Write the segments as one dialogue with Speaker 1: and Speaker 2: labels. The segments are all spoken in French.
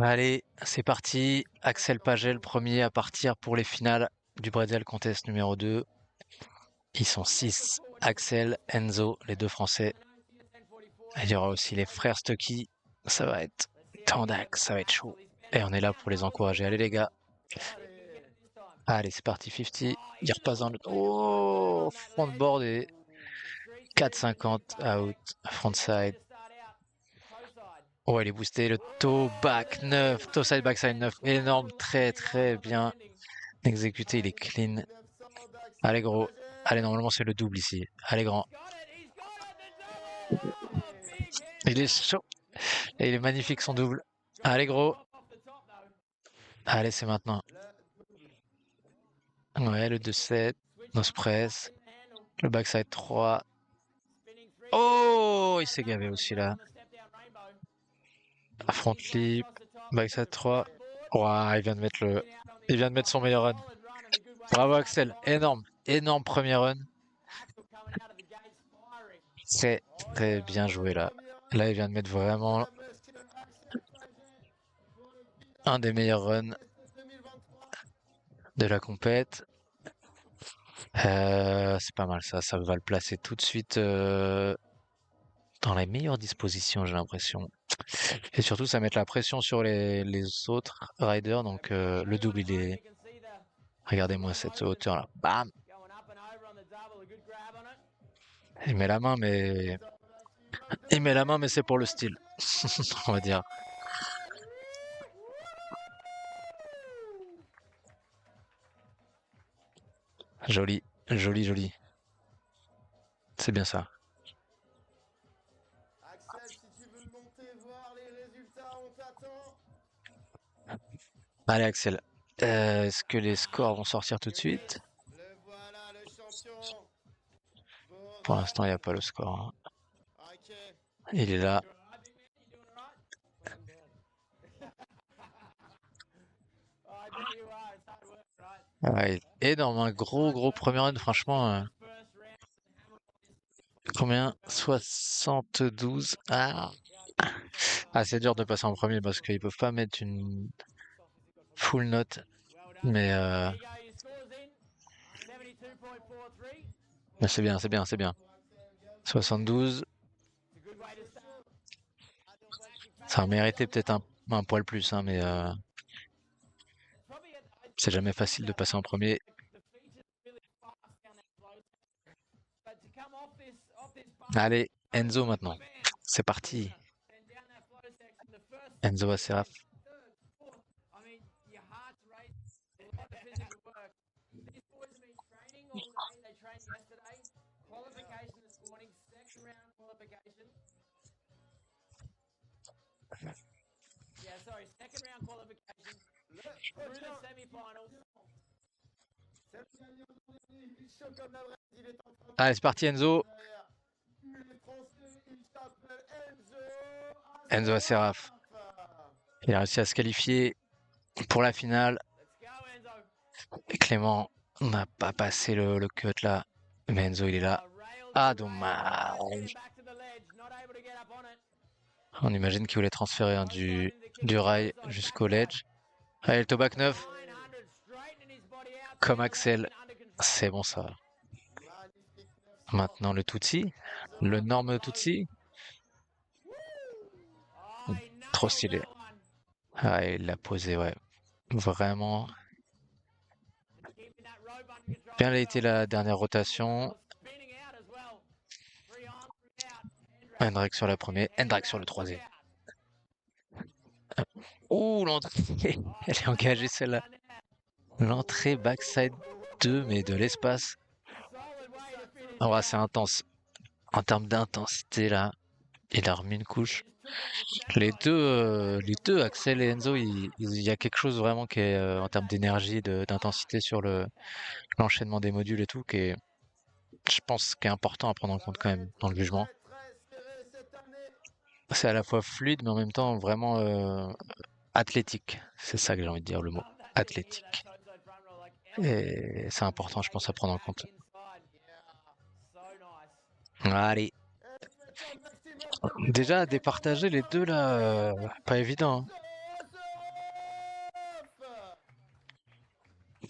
Speaker 1: Allez, c'est parti. Axel Pagel, premier à partir pour les finales du Bretzel Contest numéro 2. Ils sont 6. Axel, Enzo, les deux Français. Il y aura aussi les frères Stucky. Ça va être tendax, ça va être chaud. Et on est là pour les encourager. Allez les gars. Allez, c'est parti, 50. Il repasse dans le... Oh, frontboard et 4,50 out, frontside. Oh, elle est boostée, le toe back 9, toe side backside 9, énorme, très très bien exécuté, il est clean. Allez gros, allez normalement c'est le double ici, allez grand. Il est chaud, et il est magnifique son double. Allez gros, allez c'est maintenant. Ouais, le 2-7, nose press, le backside 3. Oh, il s'est gavé aussi là. Front flip, backside 3. Ouah, il vient de mettre son meilleur run. Bravo Axel, énorme, énorme premier run. Très, très bien joué là. Là, il vient de mettre vraiment un des meilleurs runs de la compète. C'est pas mal ça, ça va le placer tout de suite dans les meilleures dispositions, j'ai l'impression. Et surtout, ça met la pression sur les autres riders, donc le double, il est... Regardez-moi cette hauteur là. Bam! Il met la main, mais... Il met la main, mais c'est pour le style, on va dire. Joli, joli, joli. C'est bien ça.
Speaker 2: Axel, si tu veux monter voir les résultats, on t'attend.
Speaker 1: Allez Axel, est-ce que les scores vont sortir tout de suite?
Speaker 2: Le voilà, le champion. Bon,
Speaker 1: Pour l'instant, il n'y a pas le score, hein.
Speaker 2: ok.
Speaker 1: Il est là. Ouais, énorme, un gros, gros premier run, franchement. Combien? 72. Ah, c'est dur de passer en premier parce qu'ils peuvent pas mettre une full note. Mais, euh, mais c'est bien, c'est bien, c'est bien. 72, ça a mérité peut-être un poil plus, hein, mais c'est jamais facile de passer en premier. Allez, Enzo maintenant. C'est parti. Enzo Aceraf.
Speaker 2: C'est le gagnant d'aujourd'hui. Il choque comme la braise. Il est en train de
Speaker 1: Allez, c'est parti Enzo.
Speaker 2: faire. Il est français. Il s'appelle
Speaker 1: Enzo
Speaker 2: Enzo
Speaker 1: Aceraf.
Speaker 2: Aceraf.
Speaker 1: Il a réussi à se qualifier pour la finale. Et Clément n'a pas passé le cut là. Mais Enzo, il est là. Ah, dommage. On imagine qu'il voulait transférer du rail jusqu'au ledge. Allez, le toe back 9. Comme Axel. C'est bon ça.
Speaker 2: Magnifique 900.
Speaker 1: Maintenant le Tutsi. Le norme Tutsi. Trop stylé. Ah, il l'a posé, ouais. Vraiment. Bien été la dernière rotation. Hendrik sur la première. Hendrik sur le troisième. Ouh, l'entrée. Elle est engagée celle-là. L'entrée backside 2, mais de l'espace. Ah ouais, c'est intense. En termes d'intensité, là, il a remis une couche. Les deux, Axel et Enzo, il y a quelque chose vraiment qui est, en termes d'énergie, d'intensité sur l'enchaînement des modules et tout, qui est, je pense, qui est important à prendre en
Speaker 2: Ça
Speaker 1: compte quand
Speaker 2: va
Speaker 1: même
Speaker 2: être
Speaker 1: dans le
Speaker 2: très
Speaker 1: jugement.
Speaker 2: très très serré cette année.
Speaker 1: C'est à la fois fluide, mais en même temps vraiment athlétique. C'est ça que j'ai envie de dire, le mot. Athlétique. Et c'est important, je pense, à prendre en compte. Allez.
Speaker 2: Et maintenant, Maxime, le premier
Speaker 1: Déjà,
Speaker 2: est
Speaker 1: départager les deux là, pas évident, hein.
Speaker 2: Enzo, Enzo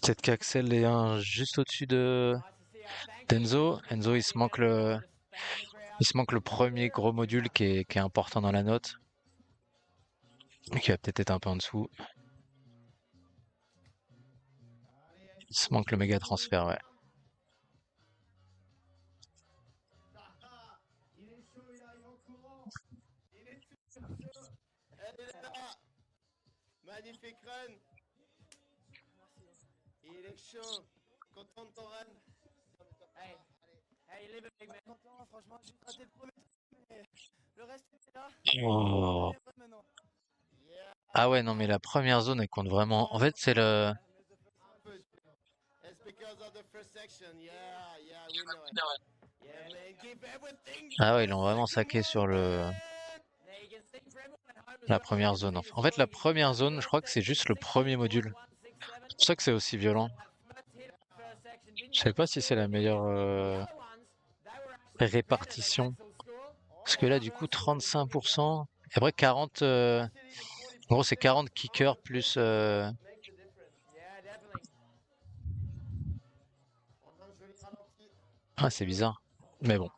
Speaker 1: Peut-être qu'Axel est juste au-dessus de d'Enzo. Enzo, il se manque le premier gros module qui est important dans la note, et qui va peut-être être un peu en dessous. Il se manque le méga transfert, ouais.
Speaker 2: Il est chaud, il arrive en courant. Il est super chaud. Elle est là. Magnifique run. Il est chaud. Content de ton run. Hey, hey, live it big man. Content, franchement, j'ai raté le premier truc, mais le reste était là.
Speaker 1: Oh.
Speaker 2: Allez, run maintenant. Yeah.
Speaker 1: Ah ouais, non, mais la première zone, elle compte vraiment. En fait, c'est le...
Speaker 2: It's because of the first section. Yeah, yeah, we know it. Yeah, man, give everything
Speaker 1: Ah
Speaker 2: for
Speaker 1: ouais, ils
Speaker 2: the
Speaker 1: l'ont vraiment
Speaker 2: second
Speaker 1: saqué sur
Speaker 2: one,
Speaker 1: le...
Speaker 2: man. Hey, you can sing for everyone at home as
Speaker 1: la
Speaker 2: well.
Speaker 1: première zone. En fait, la première zone, je crois que c'est juste le premier module. C'est pour ça que c'est aussi violent. Je sais pas si c'est la meilleure répartition. Parce que là, du coup, 35%. Et après, 40... En gros, c'est 40 kickers plus... Ah, c'est bizarre. Mais bon.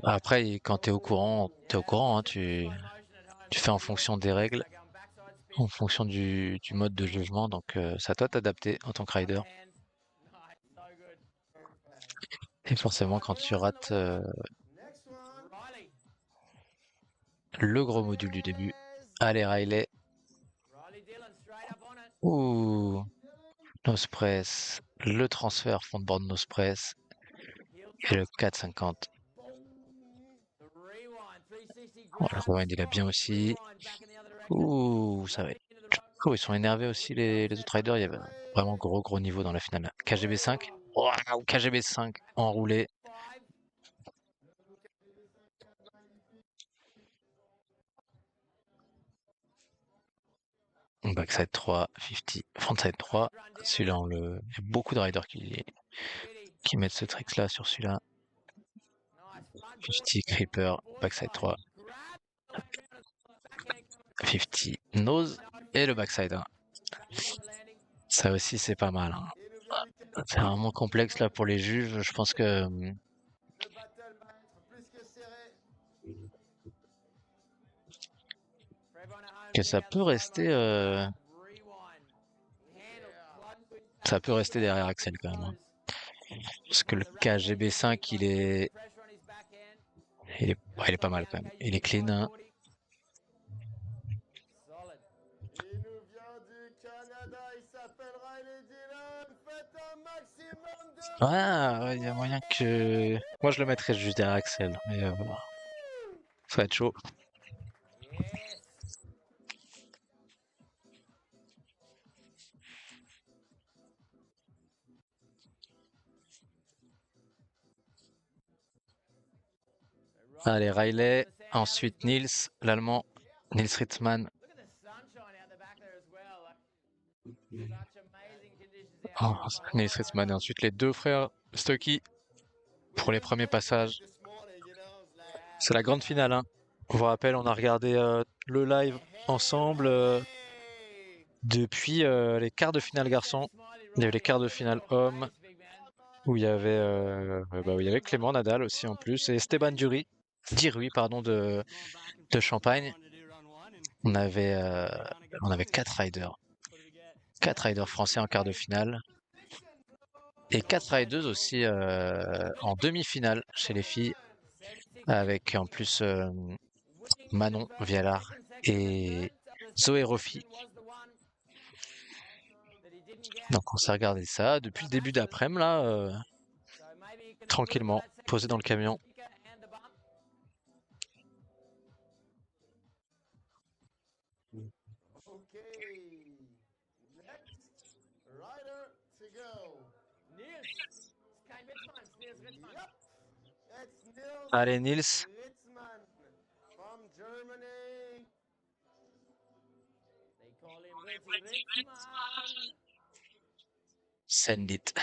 Speaker 1: Après, quand t'es au courant, hein, tu fais en fonction des règles, en fonction du mode de jugement. Donc, c'est à toi de t'adapter en tant que rider. Et forcément, quand tu rates
Speaker 2: Next one.
Speaker 1: le gros module du début, allez, Riley. Ouh, nose press, le transfert fondboard nose press et le 450. Oh, le rewind, il a bien aussi. Ouh, ça va être chaud. Ils sont énervés aussi, les autres riders. Il y avait vraiment gros niveau dans la finale. KGB 5. Waouh, KGB 5 enroulé. Backside 3, 50, frontside 3. Celui-là, il y a beaucoup de riders qui mettent ce trick-là sur celui-là. 50, creeper, backside 3. 50, nose et le backside 1. Ça aussi, c'est pas mal, hein. C'est vraiment complexe là pour les juges. Je pense
Speaker 2: Le battle va être plus que serré.
Speaker 1: que ça peut rester derrière Axel quand même, hein. Parce que le KGB 5, il est pas mal quand même. Il est clean, hein.
Speaker 2: Il nous vient du Canada, il s'appelle Riley Dillon. Faites un maximum de
Speaker 1: Ah, ouais, il y a moyen que... Moi, je le mettrais juste derrière Axel. Mais voilà. Ça va être chaud. Allez, Riley. Ensuite, Niels, l'Allemand. Niels Ritzmann. Oh, Niels Ritzmann. Et ensuite, les deux frères Stucky pour les premiers passages. C'est la grande finale, hein. Je vous rappelle, on a regardé le live ensemble depuis les quarts de finale garçons. Il y avait les quarts de finale hommes où il y avait Clément Nadal aussi en plus et Esteban Dirui pardon de Champagne. On avait quatre riders français en quart de finale et quatre riders aussi en demi-finale chez les filles avec en plus Manon Vialard et Zoé Rofi. Donc on s'est regardé ça depuis le début d'après-midi là, tranquillement, posé dans le camion.
Speaker 2: Okay. Next rider to go. Yep. It's Nils
Speaker 1: Allez Nils,
Speaker 2: Ritzmann from Germany. They call him Ritzmann.
Speaker 1: send it.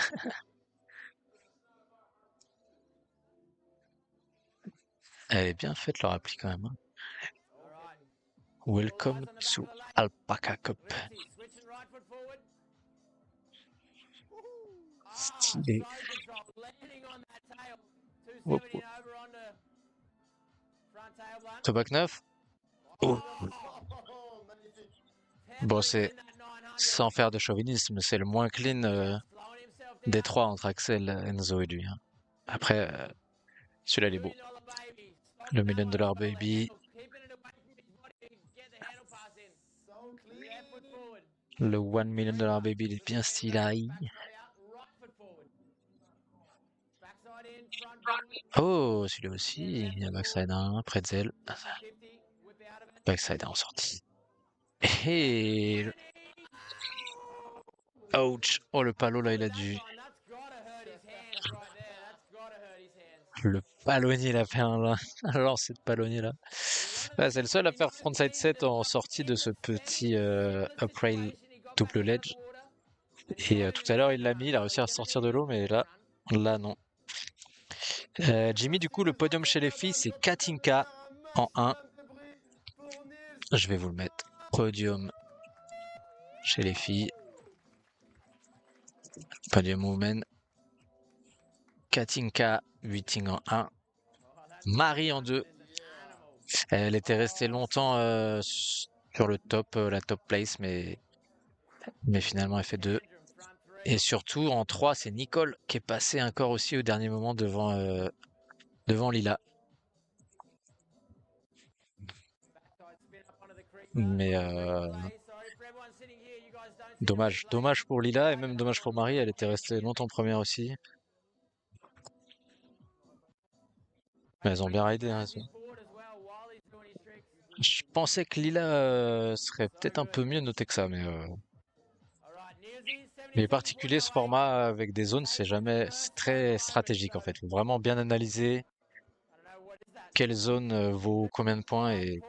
Speaker 1: Elle est bien faite leur appli quand même, hein. Welcome to Alpaca Cup. Stylé.
Speaker 2: control, landing on that tail.
Speaker 1: Oh,
Speaker 2: 270 and over onto front tail blunt.
Speaker 1: Tobac 9. Oh.
Speaker 2: Magnifique.
Speaker 1: Bon,
Speaker 2: Heavily
Speaker 1: c'est
Speaker 2: in that 900.
Speaker 1: sans faire de chauvinisme, c'est le moins clean
Speaker 2: Just blowing himself
Speaker 1: des
Speaker 2: down.
Speaker 1: trois entre Axel, Enzo et lui, hein. Après, celui-là, il est beau.
Speaker 2: $1 million baby. Stop
Speaker 1: Le
Speaker 2: that
Speaker 1: million
Speaker 2: one
Speaker 1: dollar
Speaker 2: off on the
Speaker 1: baby,
Speaker 2: handle. Keeping it away from his body. Get the handle pass in.
Speaker 3: So clean.
Speaker 2: Left foot forward.
Speaker 1: le $1 million baby, il est bien stylé.
Speaker 2: Backside out. Right foot forward. Backside in. Front forward.
Speaker 1: Oh, celui-là aussi, il y a backside 1, pretzel,
Speaker 2: 50. Whip out of it.
Speaker 1: backside 1 en sortie. Et ouch, oh le palo là, il a dû.
Speaker 2: That's gotta hurt his hands right there. That's gotta hurt his hands.
Speaker 1: Le palonnier, il a fait un lancer de palonnier là. Ouais, c'est le seul à faire frontside 7 en sortie de ce petit uprail double ledge. Et tout à l'heure, il l'a mis, il a réussi à sortir de l'eau, mais là non. Jimmy, du coup, le podium chez les filles, c'est Katinka en 1. Je vais vous le mettre. Podium chez les filles. Podium women. Katinka Whiting en 1. Marie en 2. Elle était restée longtemps sur le top, la top place, mais finalement elle fait 2. Et surtout en 3, c'est Nicole qui est passée encore aussi au dernier moment devant Lila. Mais dommage pour Lila et même dommage pour Marie, elle était restée longtemps première aussi. Mais elles ont bien raidé, hein, Je pensais que Lila serait peut-être un peu mieux notée que ça, mais il est particulier ce format avec des zones, c'est très stratégique en fait. Faut vraiment bien analyser quelle zone vaut combien de points et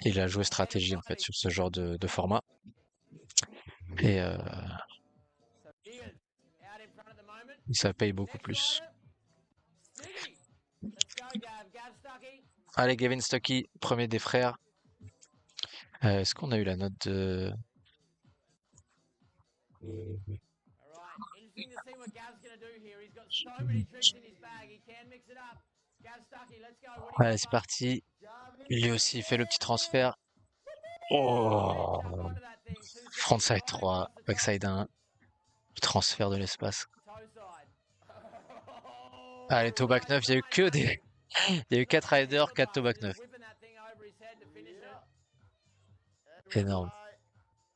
Speaker 1: il a joué stratégie en fait sur ce genre de format. Et ça paye beaucoup plus. Allez, Gavin Stuckey, premier des frères. Est-ce qu'on a eu la note de... Allez, c'est parti. Lui aussi fait le petit transfert. Oh, frontside 3, backside 1. Transfert de l'espace. Allez, Tobac 9, il y a eu que des... Il y a eu 4 riders, 4 Tobac 9. Énorme.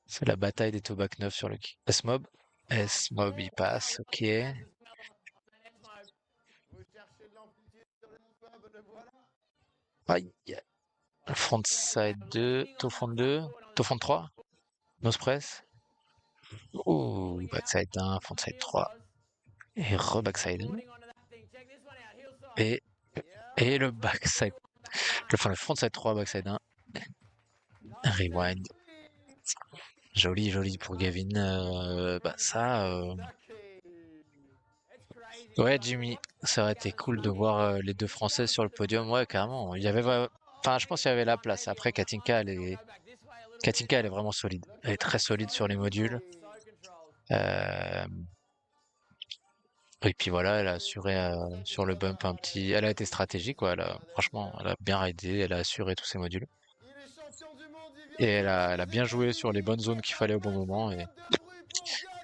Speaker 1: C'est la bataille des Tobac 9 sur le S-Mob. S-Mob, il passe, ok. Aïe. Frontside 2, toe front 2, toe front 3. Nose press. Oh, backside 1, frontside 3. Et re-backside 1. Et le backside. Enfin, le frontside 3, backside 1. Rewind. Joli pour Gavin. Ouais, Jimmy, ça aurait été cool de voir les deux Français sur le podium. Ouais, carrément. Il y avait, enfin, je pense qu'il y avait la place. Après, Katinka, elle est vraiment solide. Elle est très solide sur les modules. Et puis voilà, elle a assuré sur le bump un petit. Elle a été stratégique, quoi. Franchement, elle a bien raidé. Elle a assuré tous ses modules. Et elle a bien joué sur les bonnes zones qu'il fallait au bon moment. Et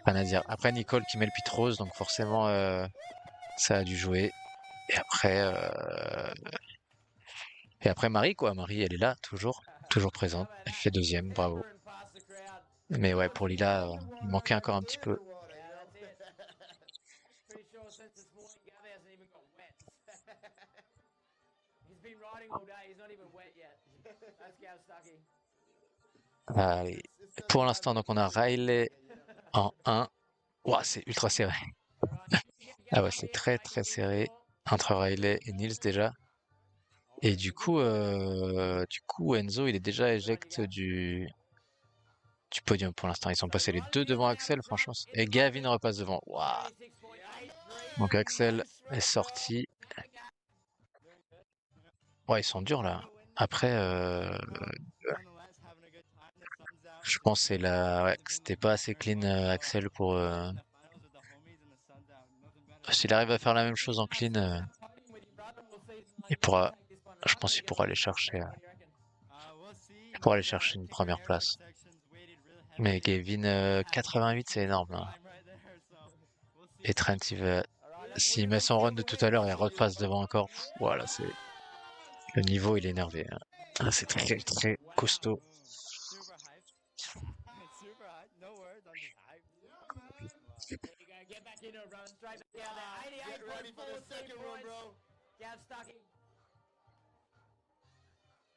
Speaker 1: rien à dire. Après, Nicole qui met le pit rose, donc forcément, ça a dû jouer. Et après Marie, quoi. Marie, elle est là, toujours présente. Elle fait deuxième, bravo. Mais ouais, pour Lila, il manquait encore un petit peu. Allez. Pour l'instant, donc on a Riley en 1. Ouah, c'est ultra serré. Ah ouais, c'est très serré entre Riley et Nils déjà. Et du coup, Enzo, il est déjà éjecte du podium pour l'instant. Ils sont passés les deux devant Axel, franchement. Et Gavin repasse devant. Waouh. Donc Axel est sorti. Ouais, ils sont durs là. Après, je pense que c'était pas assez clean Axel pour S'il arrive à faire la même chose en clean, il pourra, je pense qu'il pourra aller chercher, une première place. Mais Gavin, 88, c'est énorme, là. Et Trent, s'il met son run de tout à l'heure et repasse devant encore, voilà, le niveau, il est énervé, hein. Ah, c'est très, très costaud.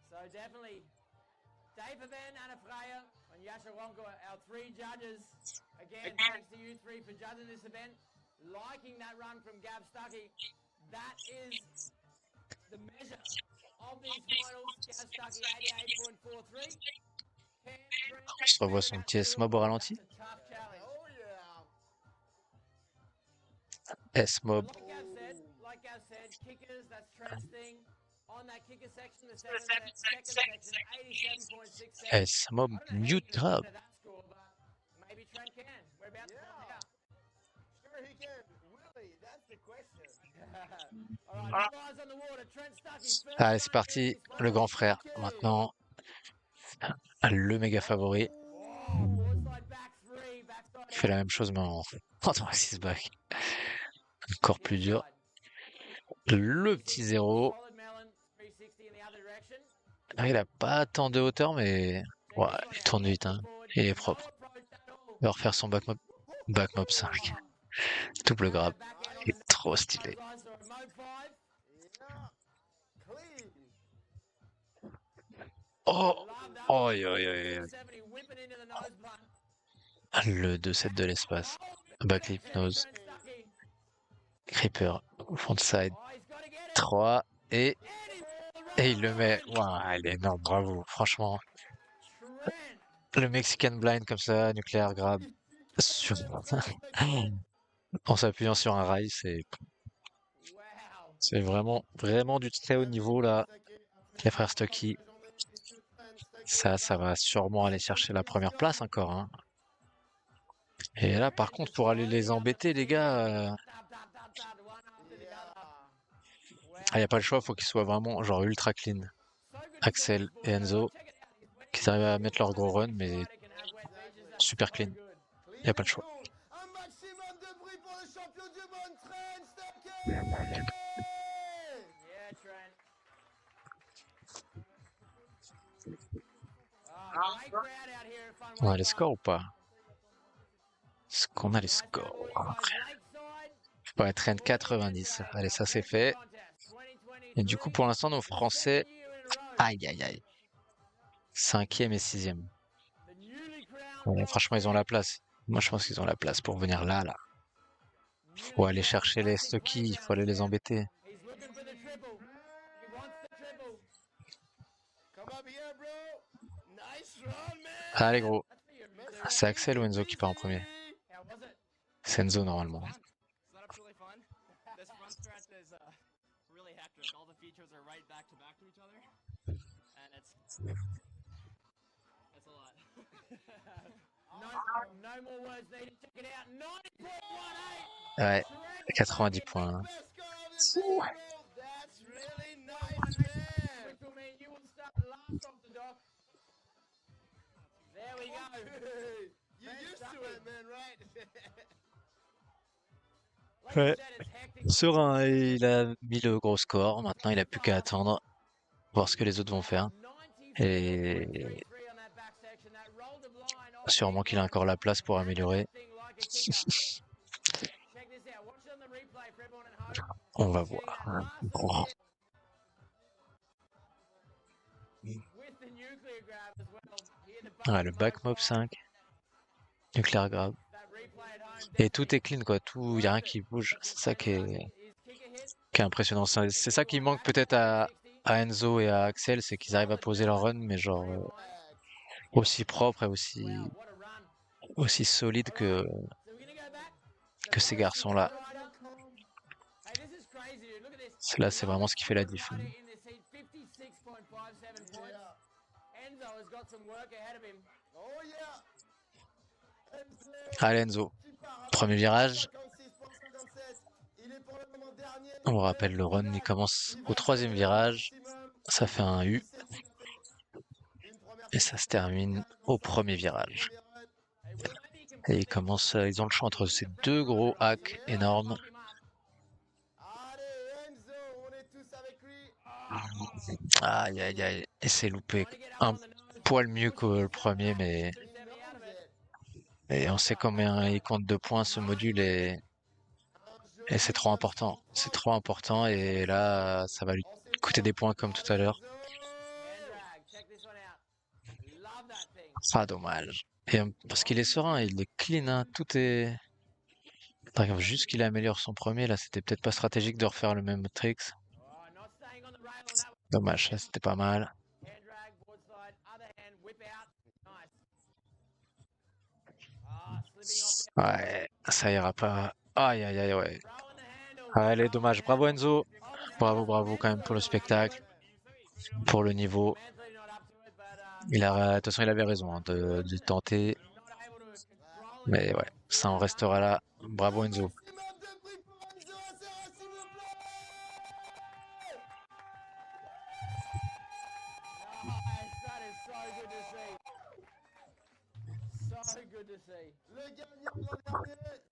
Speaker 2: So definitely, Dave Van, Anna Freya, and Yasha Wonka, our three judges. Again, thanks to you three for judging this event. Liking that run from Gav Stuckey. That is the measure of these finals. Gav Stuckey, 88.43.
Speaker 1: Je revois son petit S-Mob au ralenti. S-Mob.
Speaker 2: Like Gav said, kickers, that's Trent's thing. On that kicker section, the second section, 87.6.
Speaker 1: S-Mob, mute grab.
Speaker 2: Maybe Trent can. We're about to find out. Sure he can. Willie, that's the question. All right, eyes on the water. Trent Stuckey.
Speaker 1: Allez, c'est parti. Le grand frère. Maintenant, le méga favori. Il fait la même chose, mais en 36 back. Encore plus dur. Le petit 0. Ah, il a pas tant de hauteur, mais ouais, il tourne vite, hein. Il est propre. Il va refaire son back mob 5. Double grab. Il est trop stylé. Oh! Oh, le 2-7 de l'espace. Backflip, nose. Creeper, frontside. 3 et il le met. Waouh, il est énorme, bravo. Franchement, le Mexican blind comme ça, nucléaire grab. En s'appuyant sur un rail, c'est vraiment, vraiment du très haut niveau là. Les frères Stuckey. Ça va sûrement aller chercher la première place encore, hein. Et là, par contre, pour aller les embêter, les gars, il n'y a pas le choix, faut qu'ils soient vraiment genre ultra clean. Axel et Enzo, qu'ils arrivent à mettre leur gros run, mais super clean. Il n'y a pas le choix.
Speaker 2: Un maximum de bruit pour le champion du monde, Trent Stuckey! Yeah, Trent. Great crowd out here at Fun
Speaker 1: On a les scores ou pas? Est-ce qu'on a les scores? Ouais, Trent 90. Allez, ça c'est fait. Et du coup, pour l'instant, nos Français, aïe aïe aïe. 5e et 6e. Ouais, franchement, ils ont la place. Moi, je pense qu'ils ont la place pour venir là. Faut aller chercher les Stuckey, il faut aller les embêter. Allez, gros. C'est Axel ou Enzo qui part en premier? C'est Enzo, normalement. Ouais, 90 points. Ouais. Serein, il a mis le gros score. Maintenant, il a plus qu'à attendre, voir ce que les autres vont faire. Et sûrement qu'il a encore la place pour améliorer. On va voir. Oh. Ouais, le back mob 5. Nuclear grab. Et tout est clean, quoi. Tout, y a rien qui bouge. C'est ça qui est impressionnant. C'est ça qui manque peut-être à Enzo et à Axel, c'est qu'ils arrivent à poser leur run, mais genre aussi propre et aussi solide que ces garçons-là. Là, c'est vraiment ce qui fait la diff. Allez Enzo, premier virage. On vous rappelle, le run, il commence au 3e virage. Ça fait un U. Et ça se termine au 1er virage. Et ils ont le choix entre ces deux gros hacks énormes. Aïe, aïe, aïe. Et c'est loupé un poil mieux que le premier, mais et on sait combien il compte de points ce module et c'est trop important. C'est trop important et là, ça va lui coûter des points comme tout à l'heure. Ah, dommage. Et, parce qu'il est serein, il est clean, hein, tout est... Regarde, juste qu'il améliore son premier, là, c'était peut-être pas stratégique de refaire le même tricks. Dommage, ça, c'était pas mal. Ouais, ça ira pas. Aïe, aïe, aïe, ouais. Allez, dommage. Bravo Enzo. Bravo, bravo quand même pour le spectacle, pour le niveau. De toute façon, il avait raison hein, de tenter. Mais ouais, ça en restera là. Bravo Enzo.
Speaker 2: So good to see.
Speaker 3: Le gagnant de l'an dernier,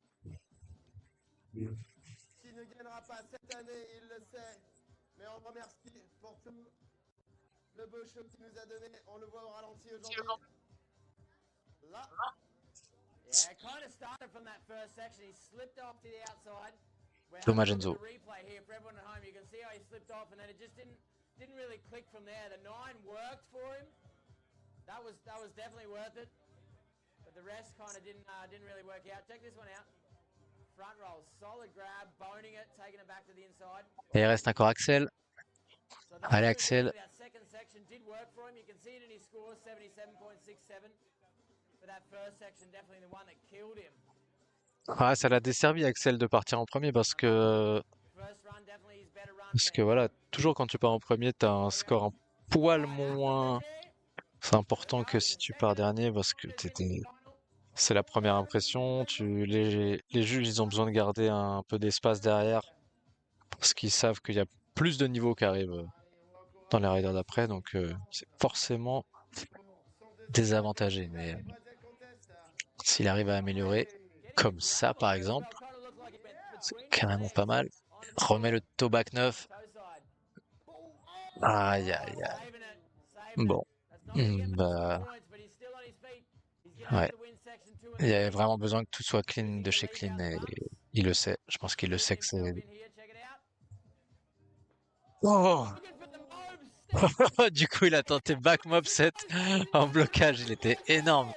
Speaker 3: qui ne gagnera pas cette année, il le sait. Mais on le remercie pour tout le beau show qu'il nous a donné. On le voit au ralenti aujourd'hui. Là.
Speaker 2: Yeah, it kind of started from that first section. He slipped off to the outside.
Speaker 1: Dommage Enzo.
Speaker 2: Replay here for everyone at home. You can see how he slipped off, and then it just didn't really click from there. The 9 worked for him. That was definitely worth it. But the rest kind of didn't really work out. Check this one out. Front roll, solid grab, boning it, taking it back to the inside.
Speaker 1: Et il reste encore Axel.
Speaker 2: So
Speaker 1: Allez Axel.
Speaker 2: that second section did work for him. You can see it in his score, 77.67. But that first section definitely the one that killed him.
Speaker 1: Ah, ça l'a desservi Axel de partir en premier
Speaker 2: First run definitely his better run.
Speaker 1: parce que voilà, toujours quand tu pars en premier, t'as un score un poil moins. C'est important que si tu pars dernier parce que c'est la première impression. Les juges, ils ont besoin de garder un peu d'espace derrière parce qu'ils savent qu'il y a plus de niveaux qui arrivent dans les riders d'après, donc c'est forcément désavantagé. Mais s'il arrive à améliorer, comme ça par exemple, c'est carrément pas mal. Remet le toe back 9. Aïe aïe aïe. Bon. Bah. Ouais. Il y avait vraiment besoin que tout soit clean de chez clean et il le sait. Je pense qu'il le sait que c'est. Oh du coup, il a tenté back mob 7 en blocage. Il était énorme.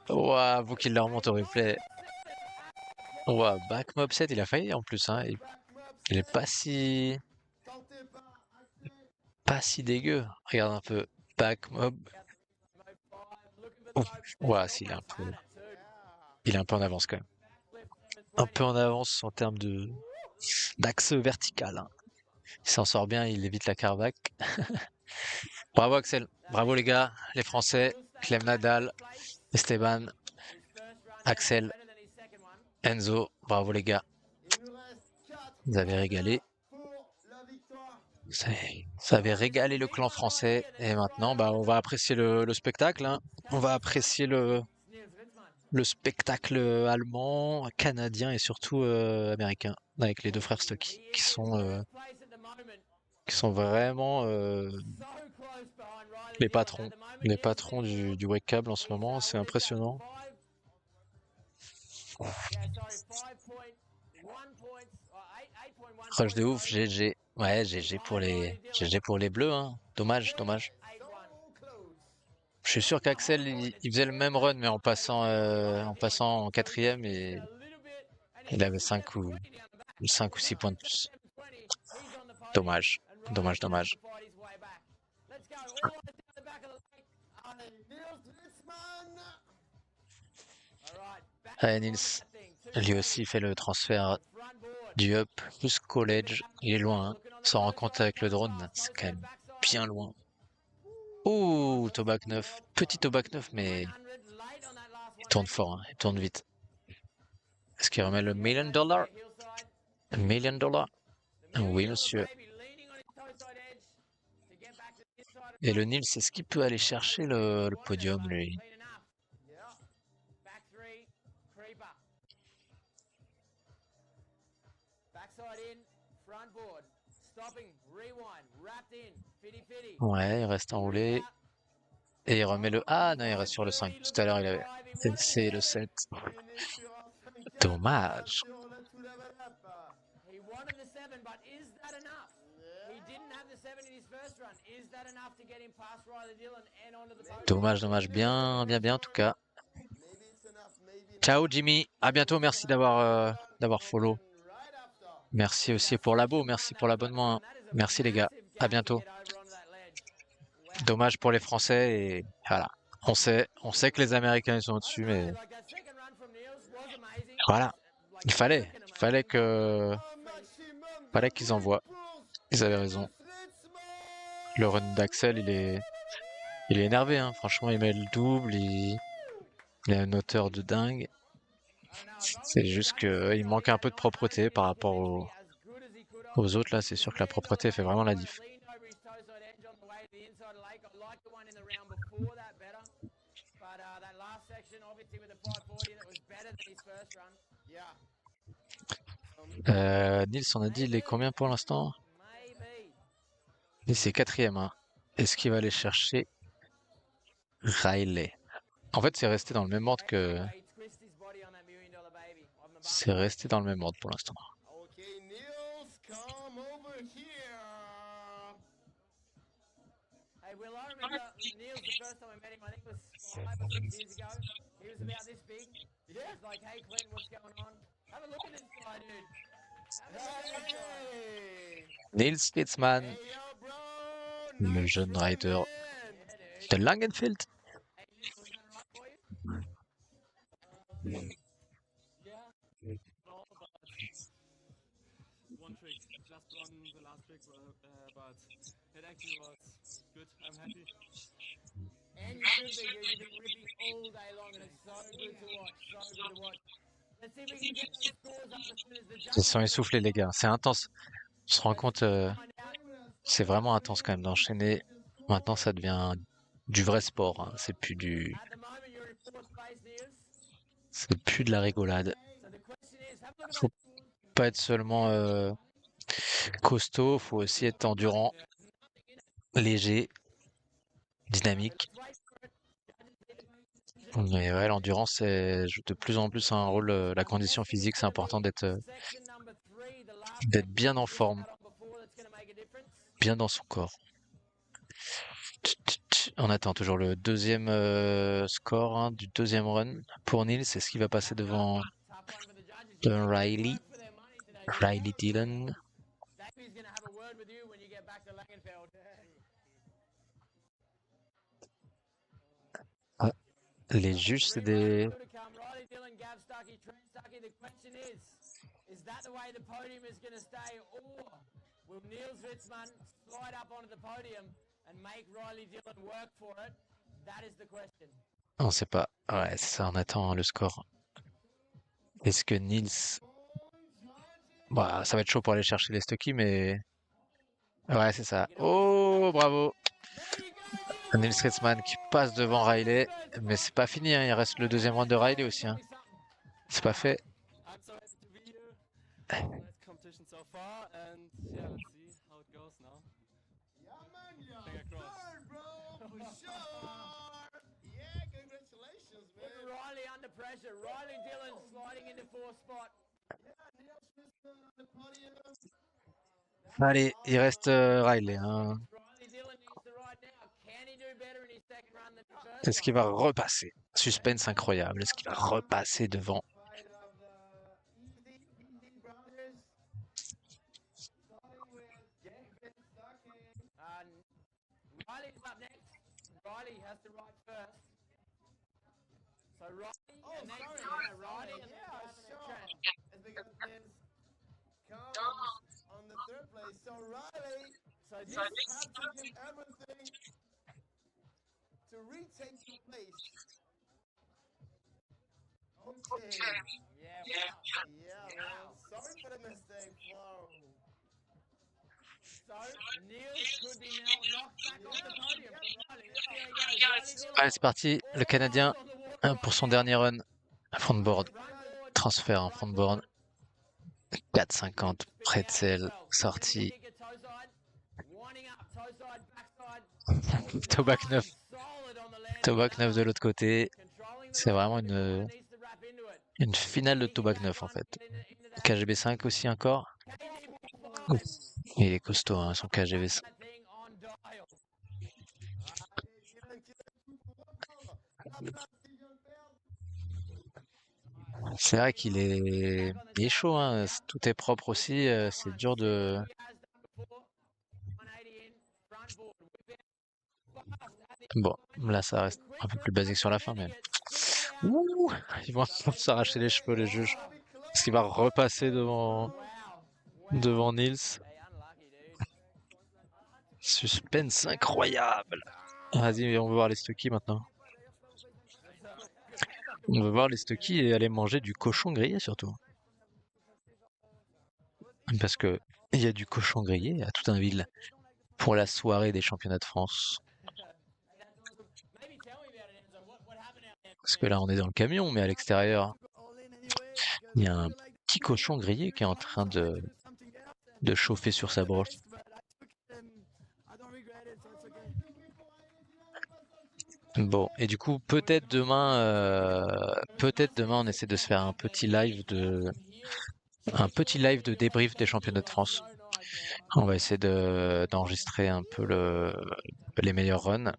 Speaker 1: Ouah, vous qu'il le remonte au replay. Ouah, back mob 7, il a failli en plus. Hein. Il est pas si dégueu. Regarde un peu. Back mob. Ouah, s'il est un peu. Il est un peu en avance quand même. Un peu en avance en termes d'axe vertical. Hein. Il s'en sort bien, il évite la carvac. Bravo Axel, bravo les gars, les Français, Clem Nadal, Esteban, Axel, Enzo, bravo les gars. Vous avez régalé. Ça avait régalé le clan français. Et maintenant, bah, on va apprécier le spectacle. Hein. On va apprécier le spectacle allemand, canadien et surtout américain. Avec les deux frères Stucky qui sont vraiment les patrons du wake cable en ce moment. C'est impressionnant. Rush de ouf, GG. Ouais, GG pour les bleus. Hein. Dommage. Je suis sûr qu'Axel il faisait le même run mais en passant en 4e et il avait 5 ou 6 points de plus. Dommage. Allez, Nils, lui aussi fait le transfert du up plus college. Il est loin, hein. Sans rencontre avec le drone, c'est quand même bien loin. Oh, Tobac 9. Petit Tobac 9, mais il tourne fort, hein. Il tourne vite. Est-ce qu'il remet le $1 million? $1 million? Oui, monsieur. Et le Nils, c'est ce qu'il peut aller chercher le podium, lui. Ouais, il reste enroulé. Et il remet le... Ah non, il reste sur le 5. Tout à l'heure, il avait... C'est le 7. Dommage. Dommage. Bien en tout cas. Ciao Jimmy. À bientôt. Merci d'avoir follow. Merci aussi pour l'abo. Merci pour l'abonnement. Merci les gars. À bientôt. Dommage pour les Français et voilà. On sait que les Américains ils sont au-dessus, mais voilà. Il fallait qu'ils envoient. Ils avaient raison. Le run d'Axel, il est énervé, hein. Franchement, il met le double, il a une hauteur de dingue. C'est juste qu'il manque un peu de propreté par rapport aux autres là. C'est sûr que la propreté fait vraiment la diff. Nils, on a dit il est combien pour l'instant? Nils c'est 4e. Hein. Est-ce qu'il va aller chercher Riley? En fait, c'est resté dans le même ordre que... C'est resté dans le même ordre pour l'instant.
Speaker 3: Okay, Niels, come over here.
Speaker 2: Hey, Will, I remember Niels the first time I met him, I think it was 5 or 6 years ago. He was about this big. He was like, hey, Clint, what's going on? Have a look at this guy, dude. Have a look at this guy.
Speaker 3: Hey.
Speaker 1: Nils Spitzmann,
Speaker 3: Hey, yo, bro.
Speaker 1: le
Speaker 3: Nice
Speaker 1: jeune rider
Speaker 3: man.
Speaker 2: Yeah, dude.
Speaker 1: de Langenfeld.
Speaker 2: Hey, Niels, was that right for you?
Speaker 4: Yeah, no, but one trick, just on the last trick, but it actually was good. I'm happy.
Speaker 2: And you should be, dude. You've been ripping all day long, and it's so good to watch. So good to watch. Let's see if we can get those scores up as soon as the
Speaker 1: Ils
Speaker 2: judges
Speaker 1: sont essoufflés les gars, c'est intense. On se rend compte,
Speaker 2: find out.
Speaker 1: c'est vraiment intense quand même d'enchaîner. Maintenant, ça devient du vrai sport. Hein. C'est plus
Speaker 2: At the moment, you're in fourth place, Niels.
Speaker 1: c'est plus de la rigolade.
Speaker 2: So the question is, have a look at
Speaker 1: Faut pas être seulement costaud, faut aussi être endurant, léger, dynamique. Mais ouais, l'endurance, c'est joue de plus en plus un rôle. La condition physique, c'est important d'être bien en forme, bien dans son corps. On attend toujours le deuxième score hein, du deuxième run pour Nils. Est-ce qu'il va passer devant Riley Dillon? Ah, les juges, c'est des...
Speaker 2: Is that the way the podium is going to stay, or will Niels Ritzmann slide up onto the podium and make Riley Dillon work for it? That is the question.
Speaker 1: On sait pas. Ouais, c'est ça, on attend le score. Est-ce que Nils... Bah, ça va être chaud pour aller chercher les Stucky, mais... Ouais, c'est ça. Oh, bravo! Nils Ritzmann qui passe devant Riley, mais c'est pas fini, hein. Il reste le deuxième round de Riley aussi. Hein. C'est pas fait.
Speaker 4: I'm so happy to be here. Nice competition so far, and yeah, let's see how it goes now.
Speaker 3: Yeah, man, you're
Speaker 4: Finger crossed.
Speaker 3: third, bro, for sure. Yeah, congratulations,
Speaker 2: Put
Speaker 3: man.
Speaker 2: Riley under pressure. Riley Dillon sliding into fourth spot.
Speaker 3: Yeah, Niels Ritzmann on the podium.
Speaker 1: Allez, il reste Riley. Hein.
Speaker 2: Riley Dillon needs to ride now. Can he do better in his second run than the first
Speaker 1: Est-ce qu'il
Speaker 2: one?
Speaker 1: va repasser? Suspense incroyable. Est-ce qu'il va repasser devant?
Speaker 3: Fight of the Easy Brothers. Starting with David Stuckey.
Speaker 2: Riley's up next. Riley has to ride first. So Riley
Speaker 3: Oh,
Speaker 2: and then
Speaker 3: sorry.
Speaker 2: Riley and
Speaker 3: Yeah,
Speaker 2: then
Speaker 3: sure. It's because Niels comes on the third place. So Riley,
Speaker 2: So this
Speaker 3: you have to give everything to retake the place. Okay.
Speaker 2: yeah, wow.
Speaker 3: Yeah, Niels. sorry for the mistake. Wow.
Speaker 2: So, Niels could be now knocked back off the podium from Riley. Here he goes. Riley Dillon.
Speaker 1: Allez, c'est parti. Le Canadien
Speaker 2: Balls on the walk
Speaker 1: pour son
Speaker 2: right
Speaker 1: dernier run. Frontboard.
Speaker 2: now. Run board.
Speaker 1: Transfert en frontboard. 4,50. Pretzel. Sortie.
Speaker 2: Winding up, toe side, backside.
Speaker 1: Tobac 9.
Speaker 2: Solid on the landing.
Speaker 1: Tobac 9 de l'autre côté.
Speaker 2: Controlling the
Speaker 1: C'est
Speaker 2: run
Speaker 1: vraiment
Speaker 2: before it needs to wrap into it.
Speaker 1: une finale de Tobac 9 en fait. KGB 5 aussi encore. Ouf. Il est costaud, hein, son KGB 5.
Speaker 2: That thing on dial.
Speaker 3: Dylan qui a tout pour reprendre. La place qu'il vient de perdre.
Speaker 1: C'est vrai il est chaud, hein. Tout est propre aussi. C'est dur de. Bon, là ça reste un peu plus basique sur la fin, mais. Ouh, ils vont s'arracher les cheveux, les juges. Parce qu'il va repasser devant Nils. Suspense incroyable. Vas-y, on va voir les Stucky maintenant. On va voir les Stucky et aller manger du cochon grillé surtout. Parce que il y a du cochon grillé à Toutainville pour la soirée des championnats de France. Parce que là, on est dans le camion, mais à l'extérieur, il y a un petit cochon grillé qui est en train de chauffer sur sa broche. Bon, et du coup, peut-être demain, on essaie de se faire un petit live de débrief des championnats de France. On va essayer d'enregistrer un peu les meilleurs runs.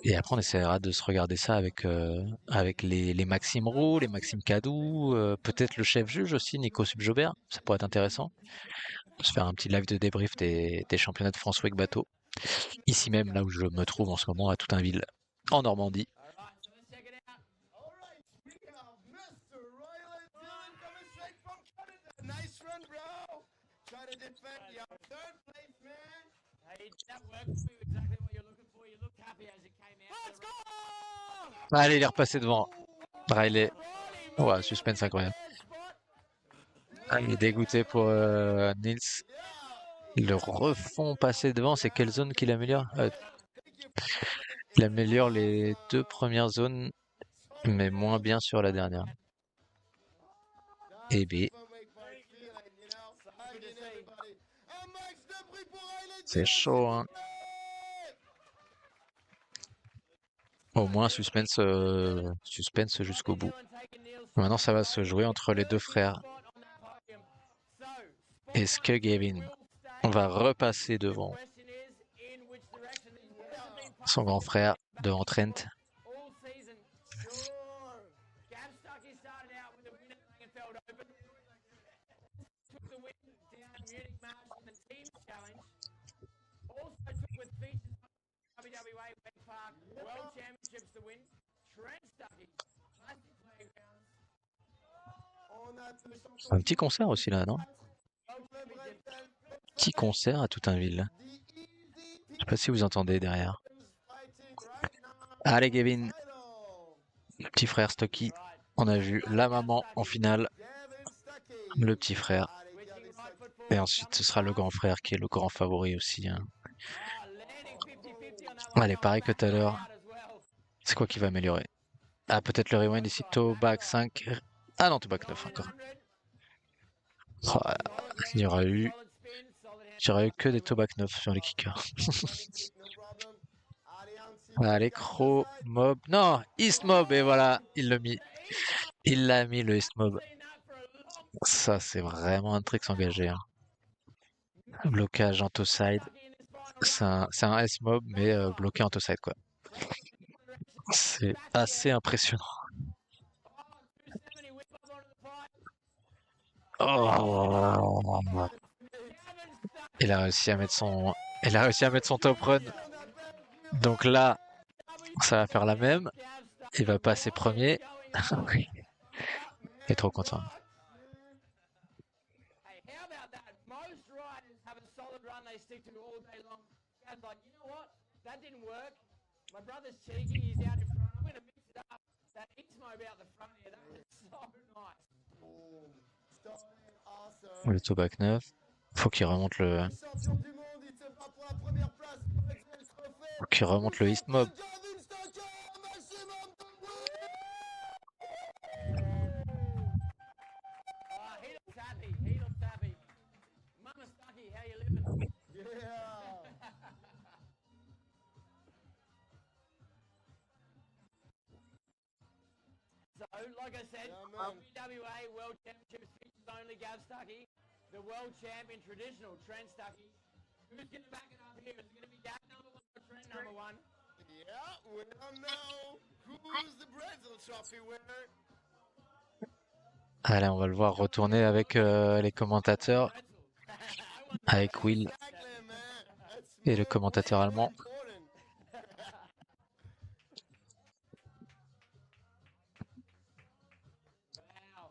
Speaker 1: Et après, on essaiera de se regarder ça avec les Maxime Roux, les Maxime Cadou, peut-être le chef juge aussi, Nico Subjobert. Ça pourrait être intéressant. Se faire un petit live de débrief des championnats de France Wake Bateau. Ici même, là où je me trouve en ce moment, à Toutainville, en Normandie. Allez, il est repassé devant. Riley. Ouais, suspense incroyable. Ah, il est dégoûté pour Nils. Ils le refont passer devant. C'est quelle zone qu'il améliore? Il améliore les 2 premières zones, mais moins bien sur la dernière. Et B. C'est chaud, hein. Au moins, suspense jusqu'au bout. Maintenant, ça va se jouer entre les deux frères. Est-ce que Gavin va repasser devant son grand frère, devant Trent? Un petit concert aussi là, non? Petit concert à Toutainville. Je sais pas si vous entendez derrière. Allez Gavin, le petit frère Stocky. On a vu la maman en finale, le petit frère. Et ensuite ce sera le grand frère qui est le grand favori aussi, hein. Allez, pareil que tout à l'heure. C'est quoi qui va améliorer? Ah, peut-être le rewind ici. Tobac 5. Ah non, Tobac 9 encore. Oh, il y aura eu que des Tobac 9 sur les kickers. Allez, Crow, Mob. Non, East Mob. Et voilà, il l'a mis. Il l'a mis, le East Mob. Ça, c'est vraiment un trick engagé, hein. Blocage en toe-side. C'est un S-Mob, mais bloqué en toe-side, quoi. C'est assez impressionnant. Oh. Il a réussi à mettre son top run. Donc là, ça va faire la même. Il va passer premier. Il est trop content.
Speaker 3: Awesome.
Speaker 1: Le Tobac 9. Faut qu'il remonte le,
Speaker 3: Le champion du monde, il se bat pour la première place. Axel Trophée.
Speaker 1: faut qu'il remonte le East Mob.
Speaker 3: Gavin Stoker, un maximum de
Speaker 2: Oh, he looks happy. He looks happy. Mama Stucky, how you living?
Speaker 3: Yeah.
Speaker 2: So, like I said,
Speaker 3: Yeah, man.
Speaker 2: WA World Championships features only Gav Stucky, the world champ in traditional Trent Stucky. Who's going to back it up here? Is it going to be Gav number one or Trent number one?
Speaker 3: Yeah, we don't know who's the Brazil Trophy winner.
Speaker 1: Allez, on va le voir retourner avec les commentateurs, avec Will
Speaker 3: Exactly, man. That's
Speaker 1: et le
Speaker 3: more
Speaker 1: commentateur allemand.
Speaker 3: important.
Speaker 2: Wow.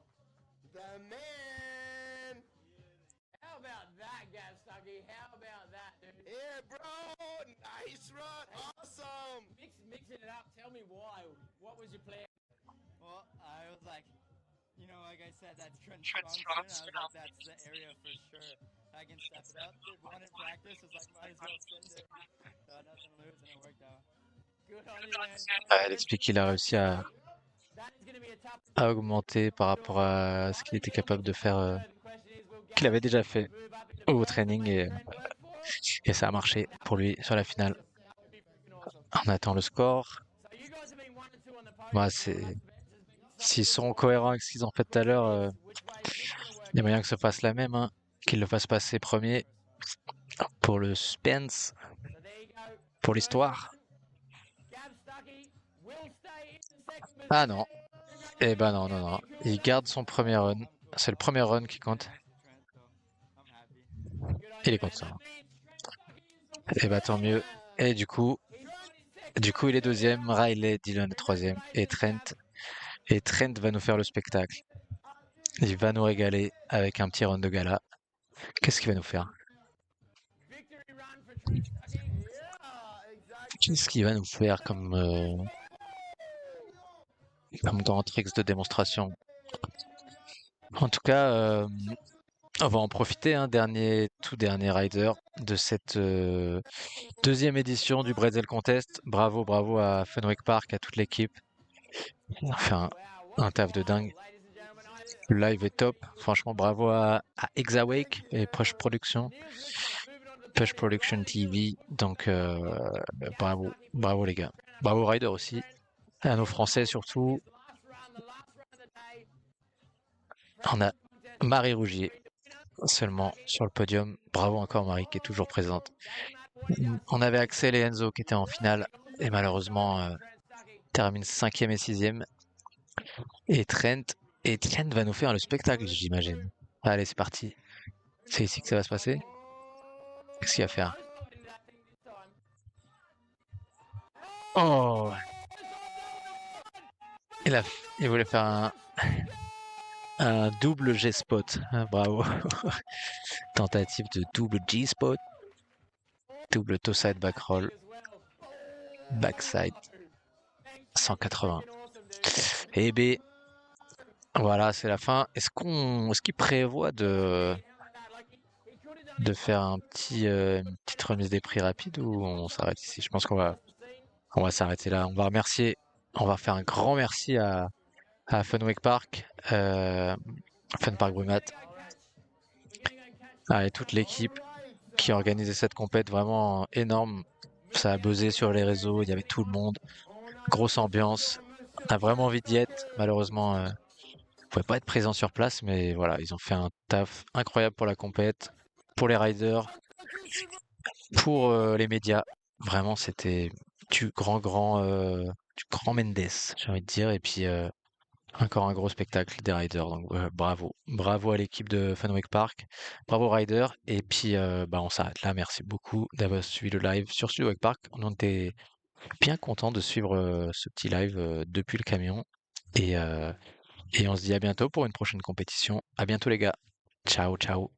Speaker 3: The man.
Speaker 2: How about that, Gav Stucky? How about that, dude?
Speaker 3: Yeah, bro. Nice run. Awesome.
Speaker 2: Mixing it up. Tell me why. What was your plan?
Speaker 5: Well, I was like, you know, like I said, that's Trent Strong. I was like, that's the area for sure. I can step it up. Did one in practice. Was like, might as well send it. Nothing to lose, and it worked out.
Speaker 2: Good on you, man.
Speaker 1: Elle explique qu'il a réussi
Speaker 2: That is going to be a tough
Speaker 1: à augmenter par rapport à ce qu'il était capable de faire, qu'il avait déjà fait au training et ça a marché pour lui sur la finale. On attend le score. Bah, s'ils sont cohérents avec ce qu'ils ont fait tout à l'heure, il y a moyen que se fasse la même, hein, qu'ils le fassent passer premier pour le suspense, pour l'histoire. Ah non. Eh ben non, non, non. Il garde son premier run. C'est le premier run qui compte. Il est content. Et bah tant mieux. Et du coup, il est deuxième. Riley, Dylan est troisième. Et Trent va nous faire le spectacle. Il va nous régaler avec un petit run de gala. Qu'est-ce qu'il va nous faire? Qu'est-ce qu'il va nous faire comme dans un tricks de démonstration? En tout cas, on va en profiter, hein, tout dernier rider de cette deuxième édition du Bretzel Contest. Bravo, bravo à Fenwick Park, à toute l'équipe. On a fait un taf de dingue. Le live est top. Franchement, bravo à Exawake et Push Production TV. Donc, bravo, bravo les gars. Bravo Rider aussi. À nos Français surtout. On a Marie Rougier seulement sur le podium. Bravo encore Marie qui est toujours présente. On avait Axel et Enzo qui étaient en finale et malheureusement terminent 5e et 6e. Et Trent va nous faire le spectacle, j'imagine. Allez, c'est parti. C'est ici que ça va se passer. Qu'est-ce qu'il va faire? Oh! Il voulait faire un double G-spot. Bravo. Tentative de double G-spot. Double toe side back roll. Backside. 180. Et B. Voilà, c'est la fin. Est-ce qu'il prévoit de faire une petite remise des prix rapide ou on s'arrête ici? Je pense qu'on va s'arrêter là. On va faire un grand merci à Fenwick Park, Fun Park Brumat, et toute l'équipe qui a organisé cette compète, vraiment énorme. Ça a buzzé sur les réseaux, il y avait tout le monde, grosse ambiance. On a vraiment envie d'y être. Malheureusement, on pouvait pas être présent sur place, mais voilà, ils ont fait un taf incroyable pour la compète, pour les riders, pour les médias. Vraiment, c'était du grand Mendes, j'ai envie de dire. Et puis encore un gros spectacle des riders. Donc bravo à l'équipe de Fenwick Park, bravo riders. Et puis on s'arrête là. Merci beaucoup d'avoir suivi le live sur Fenwick Park. On était bien content de suivre ce petit live depuis le camion. Et on se dit à bientôt pour une prochaine compétition. À bientôt les gars. Ciao, ciao.